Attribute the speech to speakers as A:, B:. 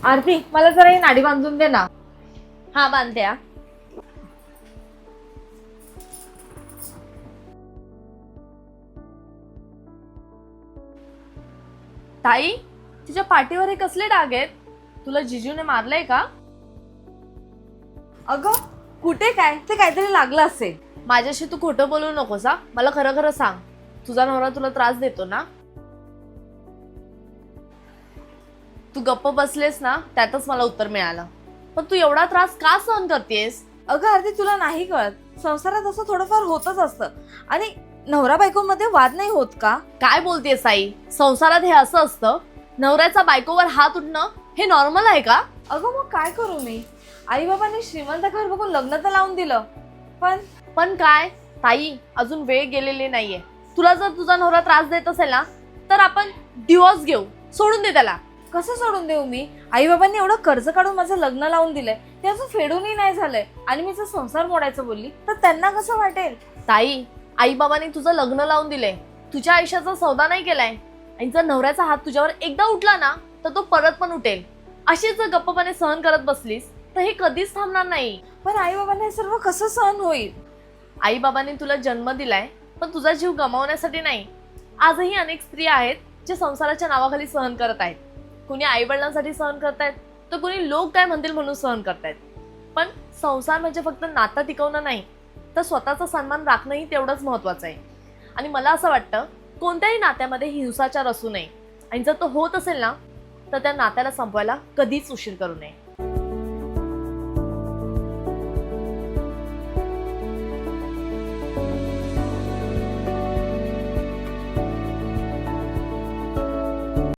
A: आरती, मला जरा ही नाडी बांधून दे ना.
B: हा बांधते हा. ताई, तुझ्या पाठीवर हे कसले डाग आहेत? तुला जिजूने मारलंय का?
A: अगं कुठे काय, ते काहीतरी लागलं असेल.
B: माझ्याशी तू खोटं बोलू नकोस हा. मला खरं खरं सांग, तुझा नवरा तुला त्रास देतो ना? तू गप्प बसलेस ना, त्यातच मला उत्तर मिळालं. पण तू एवढा त्रास का सहन करतेस?
A: अगं आरती, तुला नाही कळत, संसारात असं थोडंफार होतच असतं. आणि नवरा बायकोमध्ये वाद नाही होत का?
B: काय बोलतेस साई? संसारात हे असं असतं? नवऱ्याचा बायकोवर हात उठणं हे नॉर्मल आहे का?
A: अगं मग काय करू मी? आई बाबांनी श्रीमंत घर बघून लग्न तर लावून दिलं,
B: पण काय ताई, अजून वेळ गेलेली नाहीये. तुला जर तुझा नवरा त्रास देत असेल ना, तर आपण डिवोर्स घेऊ. सोडून दे त्याला.
A: कसं सोडून देऊ मी? आई बाबांनी एवढं कर्ज काढून माझं लग्न लावून दिलंय, ते अजून फेडूनही नाही झालंय. आणि मी जर संसार मोडायचं बोलली तर त्यांना कसं वाटेल?
B: ताई, आई बाबांनी तुझं लग्न लावून दिलंय, तुझ्या आयुष्याचा सौदा नाही केलाय. आणि जर नवऱ्याचा हात तुझ्यावर एकदा उठला ना, तर तो परत पण उठेल. अशीच जर गप्पपणे सहन करत बसलीस तर हे कधीच थांबणार नाही.
A: पण आई बाबांना हे सर्व कसं सहन होईल?
B: आई बाबांनी तुला जन्म दिलाय, पण तुझा जीव गमावण्यासाठी नाही. आजही अनेक स्त्रिया आहेत जे संसाराच्या नावाखाली सहन करत आहेत. कुणी आई वडिलांसाठी सहन करतायत, तर कुणी लोक काय म्हणतील म्हणून सहन करतायत. पण संसार म्हणजे फक्त नातं टिकवणं नाही, तर स्वतःचा सन्मान राखणंही तेवढंच महत्वाचं आहे. आणि मला असं वाटतं, कोणत्याही नात्यामध्ये हिंसाचार असू नये. आणि जर तो होत असेल ना, तर त्या नात्याला संपवायला कधीच उशीर करू नये.